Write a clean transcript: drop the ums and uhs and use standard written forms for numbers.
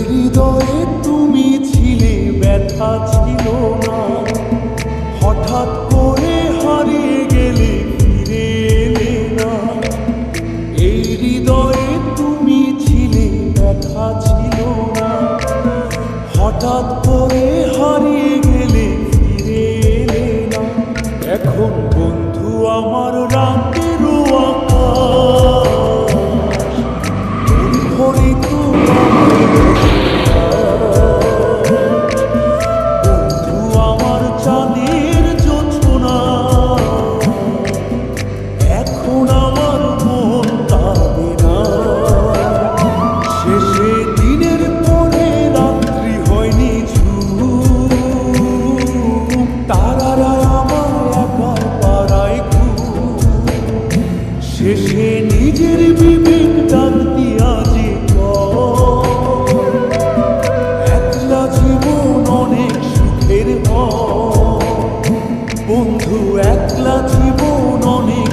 হৃদয়ে তুমি ছিলে, ব্যথা ছিল না, হঠাৎ করে হারিয়ে গেলে, ফিরে এলে না। এই হৃদয়ে তুমি ছিলে, ব্যথা ছিল না, হঠাৎ করে হারিয়ে গেলে, ফিরে এলে না। এখন বন্ধু আমার রাতেরও আকাশ, মন ভরে বন্ধু আমার চাঁদের জোছনা। এখন আমার মন কাঁদে না, শেষে দিনের পরে রাত্রি হয়নি ঝুম, তারারা আমার একা পাড়ায় ঘুম। শেষে নিজের বিবেক ডাক দিয়া যে একলা জীবন অনেক সুখের হয় বন্ধু, একলা জীবন অনেক